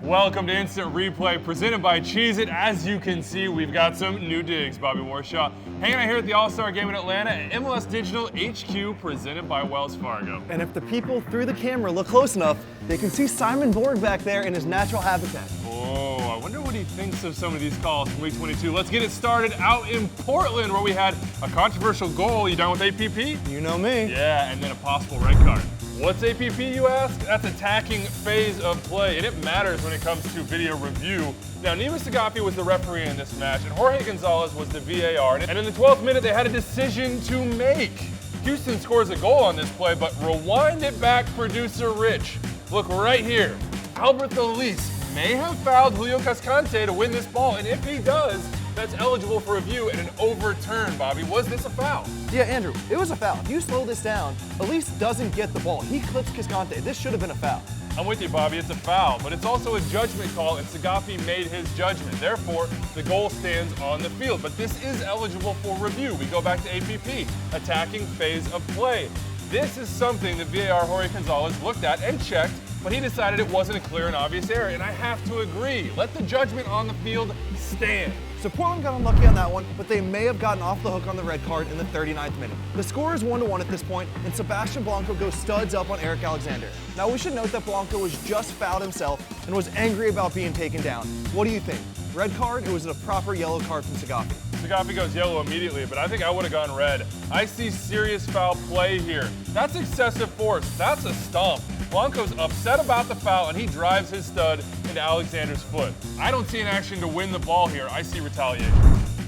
Welcome to Instant Replay, presented by Cheez-It. As you can see, we've got some new digs. Bobby Warshaw hanging out here at the All-Star Game in Atlanta at MLS Digital HQ, presented by Wells Fargo. And if the people through the camera look close enough, they can see Simon Borg back there in his natural habitat. Oh, I wonder what he thinks of some of these calls from Week 22. Let's get it started out in Portland, where we had a controversial goal. You done with APP? You know me. Yeah, and then a possible red card. What's APP, you ask? That's attacking phase of play, and it matters when it comes to video review. Now, Nima Sagapi was the referee in this match, and Jorge Gonzalez was the VAR. And in the 12th minute, they had a decision to make. Houston scores a goal on this play, but rewind it back, producer Rich. Look right here. Albert Elise may have fouled Julio Cascante to win this ball, and if he does, that's eligible for review and an overturn, Bobby. Was this a foul? Yeah, Andrew, it was a foul. If you slow this down, Elise doesn't get the ball. He clips Cascante. This should have been a foul. I'm with you, Bobby. It's a foul, but it's also a judgment call, and Sagapi made his judgment. Therefore, the goal stands on the field. But this is eligible for review. We go back to APP, attacking phase of play. This is something that VAR Jorge Gonzalez looked at and checked, but he decided it wasn't a clear and obvious error, and I have to agree. Let the judgment on the field stand. So Portland got unlucky on that one, but they may have gotten off the hook on the red card in the 39th minute. The score is 1-1 at this point, and Sebastian Blanco goes studs up on Eric Alexander. Now we should note that Blanco was just fouled himself and was angry about being taken down. What do you think? Red card, or was it a proper yellow card from Sagapi? Sagapi goes yellow immediately, but I think I would have gone red. I see serious foul play here. That's excessive force. That's a stomp. Blanco's upset about the foul, and he drives his stud into Alexander's foot. I don't see an action to win the ball here. I see retaliation.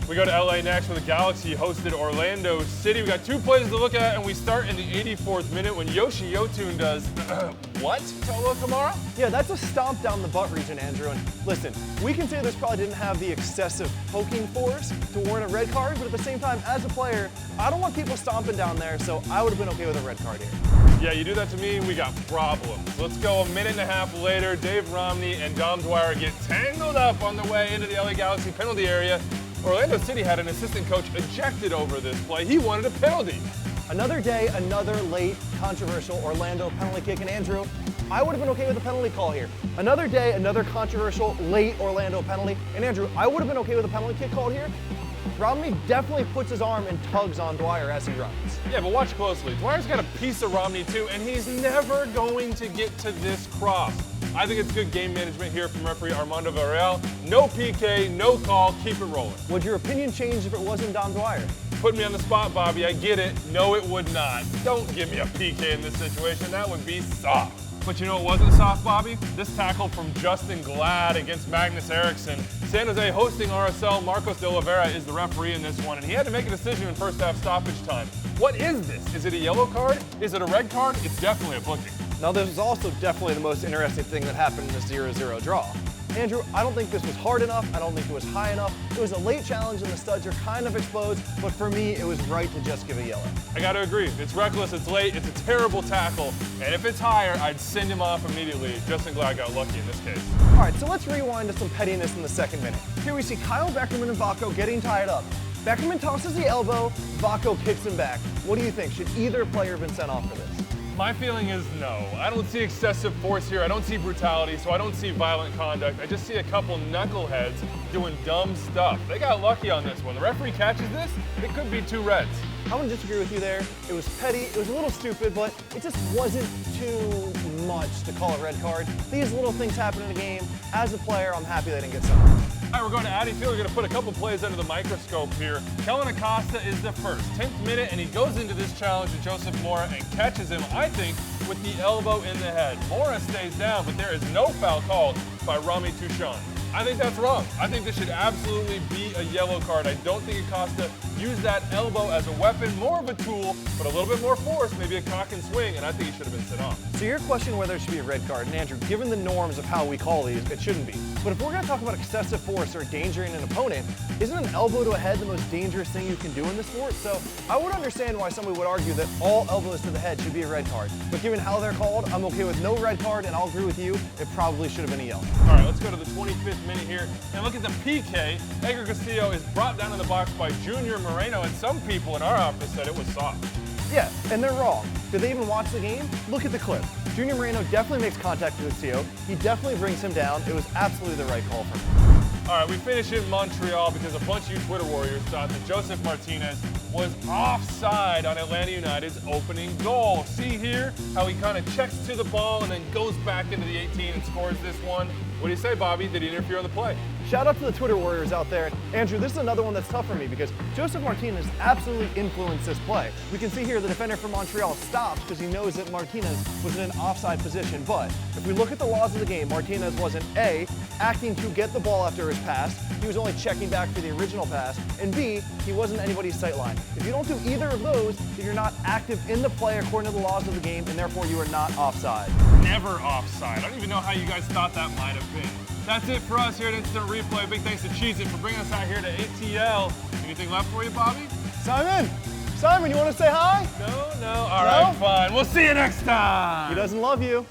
We go to LA next, where the Galaxy hosted Orlando City. We got two plays to look at, and we start in the 84th minute when Yoshi Yotun does, what, Tolo Kamara? Yeah, that's a stomp down the butt region, Andrew. And listen, we can say this probably didn't have the excessive poking force to warrant a red card, but at the same time, as a player, I don't want people stomping down there, so I would have been okay with a red card here. Yeah, you do that to me, we got problems. Let's go a minute and a half later. Dave Romney and Dom Dwyer get tangled up on the way into the LA Galaxy penalty area. Orlando City had an assistant coach ejected over this play. He wanted a penalty. Another day, another late, controversial Orlando penalty kick. And Andrew, I would have been okay with a penalty call here. Another day, another controversial late Orlando penalty. And Andrew, I would have been okay with a penalty kick called here. Romney definitely puts his arm and tugs on Dwyer as he runs. Yeah, but watch closely. Dwyer's got a piece of Romney too, and he's never going to get to this cross. I think it's good game management here from referee Armando Varela. No PK, no call, keep it rolling. Would your opinion change if it wasn't Dom Dwyer? Put me on the spot, Bobby, I get it. No, it would not. Don't give me a PK in this situation, that would be soft. But you know it wasn't soft, Bobby? This tackle from Justin Glad against Magnus Eriksson. San Jose hosting RSL, Marcos de Oliveira is the referee in this one, and he had to make a decision in first half stoppage time. What is this? Is it a yellow card? Is it a red card? It's definitely a booking. Now, this is also definitely the most interesting thing that happened in this 0-0 draw. Andrew, I don't think this was hard enough. I don't think it was high enough. It was a late challenge and the studs are kind of exposed, but for me, it was right to just give a yellow. I gotta agree. It's reckless, it's late, it's a terrible tackle, and if it's higher, I'd send him off immediately. Justin Glad got lucky in this case. All right, so let's rewind to some pettiness in the second minute. Here we see Kyle Beckerman and Vako getting tied up. Beckerman tosses the elbow, Vako kicks him back. What do you think? Should either player have been sent off for this? My feeling is no. I don't see excessive force here. I don't see brutality, so I don't see violent conduct. I just see a couple knuckleheads doing dumb stuff. They got lucky on this one. The referee catches this, it could be 2 reds. I'm gonna disagree with you there. It was petty, it was a little stupid, but it just wasn't too much to call a red card. These little things happen in a game. As a player, I'm happy they didn't get sent off. All right, we're going to Addy Field. We're going to put a couple plays under the microscope here. Kellen Acosta is the first. 10th minute, and he goes into this challenge with Joseph Mora and catches him, I think, with the elbow in the head. Mora stays down, but there is no foul called by Rami Touchon. I think that's wrong. I think this should absolutely be a yellow card. I don't think Acosta used that elbow as a weapon, more of a tool, but a little bit more force, maybe a cock and swing, and I think he should have been sent off. So you're questioning whether it should be a red card, and Andrew, given the norms of how we call these, it shouldn't be. But if we're going to talk about excessive force or endangering an opponent, isn't an elbow to a head the most dangerous thing you can do in this sport? So I would understand why somebody would argue that all elbows to the head should be a red card. But given how they're called, I'm okay with no red card, and I'll agree with you, it probably should have been a yellow. All right, let's go to the 25th minute here and look at the PK. Edgar Castillo is brought down in the box by Junior Moreno, and some people in our office said it was soft. Yeah, and they're wrong. Did they even watch the game? Look at the clip. Junior Moreno definitely makes contact with Lucio. He definitely brings him down. It was absolutely the right call for me. All right, we finish in Montreal because a bunch of you Twitter warriors thought that Joseph Martinez was offside on Atlanta United's opening goal. See here how he kind of checks to the ball and then goes back into the 18 and scores this one. What do you say, Bobby? Did he interfere on the play? Shout out to the Twitter warriors out there. Andrew, this is another one that's tough for me because Joseph Martinez absolutely influenced this play. We can see here the defender from Montreal stopped because he knows that Martinez was in an offside position. But if we look at the laws of the game, Martinez wasn't A, acting to get the ball after his pass, he was only checking back for the original pass, and B, he wasn't anybody's sight line. If you don't do either of those, then you're not active in the play according to the laws of the game, and therefore you are not offside. Never offside. I don't even know how you guys thought that might have been. That's it for us here at Instant Replay. Big thanks to Cheez It for bringing us out here to ATL. Anything left for you, Bobby? Simon, you want to say hi? No. All right, fine. We'll see you next time. He doesn't love you.